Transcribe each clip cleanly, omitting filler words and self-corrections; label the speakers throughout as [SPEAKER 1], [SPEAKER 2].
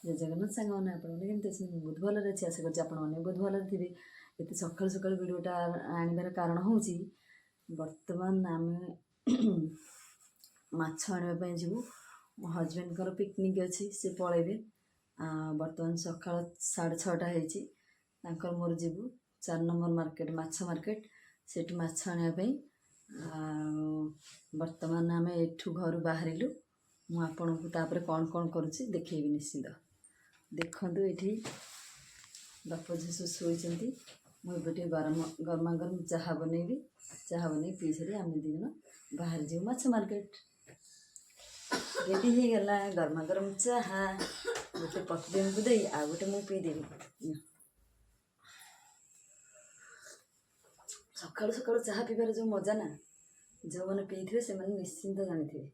[SPEAKER 1] जय जगन्नाथ साଙ୍ଗମାନେ ଆପଣମାନେ କେମିତି ଅଛନ୍ତି? ମୁଁ ବହୁତ ଭଲରେ ଅଛି। ଆଶା କରୁଛି ଆପଣମାନେ ବହୁତ ଭଲରେ ଥିବେ। ଏତେ ସକାଳୁ ସକାଳୁ ଭିଡ଼ିଓଟା ଆଣିବାର କାରଣ ହେଉଛି ବର୍ତ୍ତମାନ ଆମେ ମାଛ ଆଣିବା ପାଇଁ ଯିବୁ। ମୋ ହଜବେଣ୍ଡଙ୍କର ପିକନିକ୍ ଅଛି, ସେ ପଳେଇବେ। ବର୍ତ୍ତମାନ ସକାଳ 6:30 ହେଇଛି। ତାଙ୍କର ମୋର ଯିବୁ 4 ନମ୍ବର ମାର୍କେଟ, ମାଛ ମାର୍କେଟ, ସେଠି ମାଛ ଆଣିବା ପାଇଁ। ବର୍ତ୍ତମାନ ଆମେ ଏଠୁ ଘରୁ ବାହାରିଲୁ। ମୁଁ ଆପଣଙ୍କୁ ତାପରେ କ'ଣ କ'ଣ କରୁଛି ଦେଖେଇବି ନିଶ୍ଚିନ୍ତ। ଦେଖନ୍ତୁ ଏଠି ବାପ ଝିଅ ସବୁ ଶୋଇଛନ୍ତି। ମୁଁ ଏବେ ଟିକେ ଗରମା ଗରମ ଚାହା ବନେଇବି। ଚାହା ବନେଇ ପିଇ ସାରି ଆମେ ଦୁଇ ଜଣ ବାହାରି ଯିବୁ ମାଛ ମାର୍କେଟ। ରେଡ଼ି ହେଇଗଲା ଗରମା ଗରମ ଚାହା। ଗୋଟେ ପ୍ରତିଦିନକୁ ଦେଇ ଆଉ ଗୋଟେ ମୁଁ ପିଇଦେବି। ସକାଳୁ ସକାଳୁ ଚାହା ପିଇବାର ଯେଉଁ ମଜା ନା, ଯେଉଁମାନେ ପିଇଥିବେ ସେମାନେ ନିଶ୍ଚିନ୍ତ ଜାଣିଥିବେ।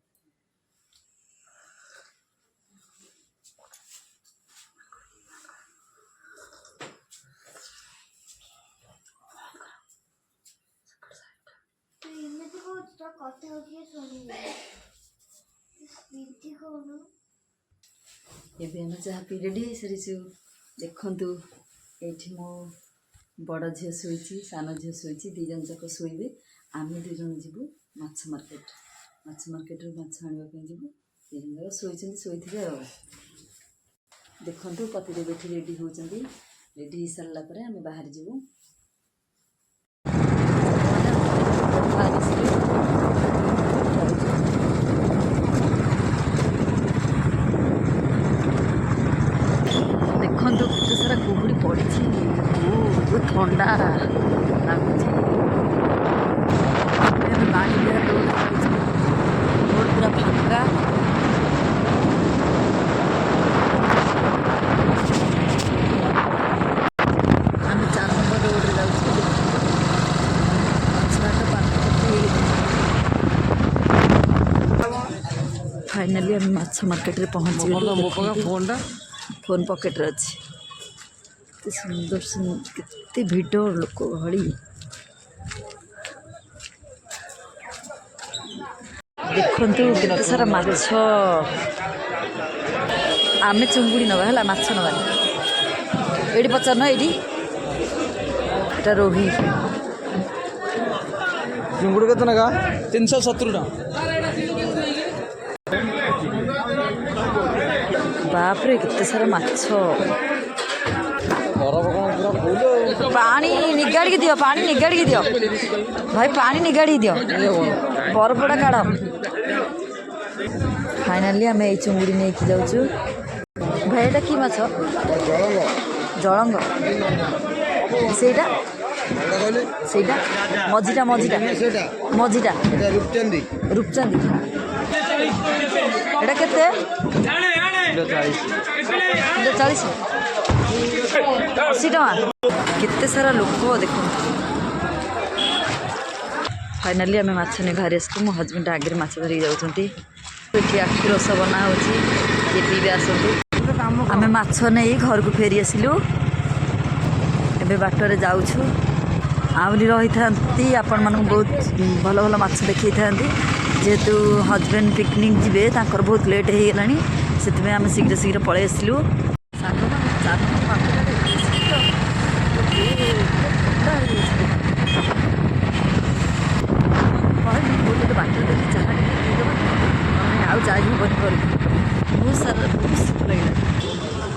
[SPEAKER 1] ଏବେ ଆମେ ଚାହା ପିଇ ରେଡ଼ି ହେଇସାରିଛୁ। ଦେଖନ୍ତୁ ଏଇଠି ମୋ ବଡ଼ ଝିଅ ଶୋଇଛି, ସାନ ଝିଅ ଶୋଇଛି, ଦୁଇ ଜଣ ଯାକ ଶୋଇବେ। ଆମେ ଦୁଇ ଜଣ ଯିବୁ ମାଛ ମାର୍କେଟ। ମାଛ ମାର୍କେଟରୁ ମାଛ ଆଣିବା ପାଇଁ ଯିବୁ। ଦୁଇ ଜଣ ଯାକ ଶୋଇଛନ୍ତି, ଶୋଇଥିବେ ଆଉ। ଦେଖନ୍ତୁ ପତିଦେବ ଏଠି ରେଡ଼ି ହେଉଛନ୍ତି। ରେଡ଼ି ହେଇସାରିଲା ପରେ ଆମେ ବାହାରି ଯିବୁ। ଦେଖନ୍ତୁ କେତେ ସାରା କୁହୁଡ଼ି ପଡ଼ିଛି। ଥଣ୍ଡା ଲାଗୁଛି। ଆମେ ପାଣି ବିହାର ରୋଡ଼ ଯାଉଛୁ। ରୋଡ଼ ପୁରା ଫାଙ୍କା। ଆମେ 4 ନମ୍ବର ରୋଡ଼ରେ ଯାଉଛୁ। ଫାଇନାଲି ଆମେ ମାଛ ମାର୍କେଟରେ ପହଞ୍ଚିଗଲୁ। ଫୋନ୍ ପକେଟରେ ଅଛି। କେତେ ସୁନ୍ଦର କେତେ ଭିଡ଼, ଲୋକ ଗହଳି। ଦେଖନ୍ତୁ କେତେ ସାରା ମାଛ। ଆମେ ଚୁଙ୍ଗୁଡ଼ି ନେବା ହେଲା, ମାଛ ନେବାନି। ଏଇଠି ପଚାରୁନ, ଏଇଠି ଏଇଟା ରୋହି।
[SPEAKER 2] ଚିଙ୍ଗୁଡ଼ି କେତେ ନେଖା? 370 ଟଙ୍କା।
[SPEAKER 1] ବାପରେ କେତେ ସାରା ମାଛ। ପାଣି ନିଗାଡ଼ିକି ଦିଅ, ପାଣି ନିଗାଡ଼ିକି ଦିଅ ଭାଇ, ପାଣି ନିଗାଡ଼ିକି ଦିଅ। ବରଫଟା କାଢ଼। ଫାଇନାଲି ଆମେ ଏଇ ଚୁଙ୍ଗୁଡ଼ି ନେଇକି ଯାଉଛୁ। ଭାଇ ଏଇଟା କି ମାଛ? ଜଳଙ୍ଗ। ସେଇଟା ସେଇଟା ମଝିଟା ମଝିଟା ରୂପଚାନ୍ଦି। ଏଇଟା କେତେ? 40, 80 ଟଙ୍କା। କେତେ ସାରା ଲୋକ ଦେଖନ୍ତୁ। ଫାଇନାଲି ଆମେ ମାଛ ନେଇ ବାହାରି ଆସିଲୁ। ମୋ ହଜବେଣ୍ଡ ଆଗରେ ମାଛ ଧରିକି ଯାଉଛନ୍ତି। ଏଠି ଆଖୁ ରସ ବନା ହେଉଛି, କିଏ ପିଇବେ ଆସନ୍ତୁ। ଆମେ ମାଛ ନେଇ ଘରକୁ ଫେରି ଆସିଲୁ। ଏବେ ବାଟରେ ଯାଉଛୁ। ଆହୁରି ରହିଥାନ୍ତି, ଆପଣମାନଙ୍କୁ ବହୁତ ଭଲ ଭଲ ମାଛ ଦେଖେଇଥାନ୍ତି। ଯେହେତୁ ହଜବେଣ୍ଡ ପିକନିକ୍ ଯିବେ, ତାଙ୍କର ବହୁତ ଲେଟ୍ ହେଇଗଲାଣି, ସେଥିପାଇଁ ଆମେ ଶୀଘ୍ର ଶୀଘ୍ର ପଳେଇ ଆସିଲୁ। ବାଟରେ ଦେଖି ଚାହା ଟିକେ ପିଇଦେବା, ଆଉ ଯାଇହେବନି ଘରକୁ। ବହୁତ ଶୀତ ଲାଗିଲା।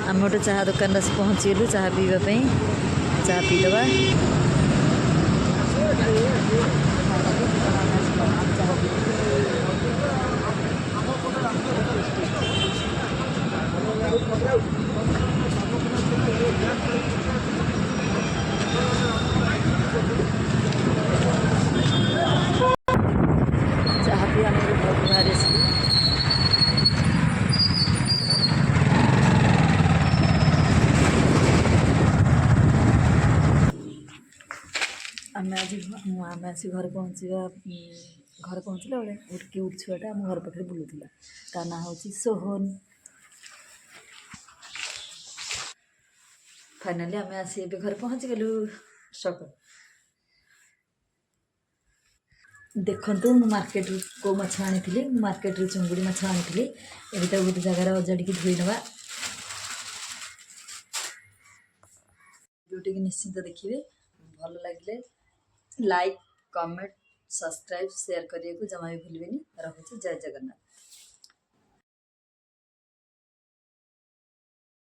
[SPEAKER 1] ଆମେ ଗୋଟେ ଚାହା ଦୋକାନରେ ଆସି ପହଞ୍ଚିଗଲୁ ଚାହା ପିଇବା ପାଇଁ। ଚାହା ପିଇଦେବା। ଚାହା ପିଇ ଆମେ ଘରକୁ ବାହାରି ଆସିଲୁ। ଆମେ ଆସି ଘରେ ପହଞ୍ଚିଲା ବେଳେ ଗୋଟେ କ୍ୟୁଟ୍ ଛୁଆଟା ଆମ ଘର ପାଖରେ ବୁଲୁଥିଲା। ତା ନାଁ ହେଉଛି ସୋହନ। ଫାଇନାଲି ଆମେ ଆସି ଏବେ ଘରେ ପହଞ୍ଚିଗଲୁ। ଦେଖନ୍ତୁ ମୁଁ ମାର୍କେଟରୁ କେଉଁ ମାଛ ଆଣିଥିଲି। ମୁଁ ମାର୍କେଟରୁ ଚୁଙ୍ଗୁଡ଼ି ମାଛ ଆଣିଥିଲି। ଏବେ ତାକୁ ଗୋଟେ ଜାଗାରେ ଅଜାଡ଼ିକି ଧୋଇ ନେବା। भिडियोटी निश्चिंत देखिए भल लगे लाइक कमेंट सब्सक्राइब शेयर करने को जमा भी भूलें। रखुच्छे जय जगन्नाथ।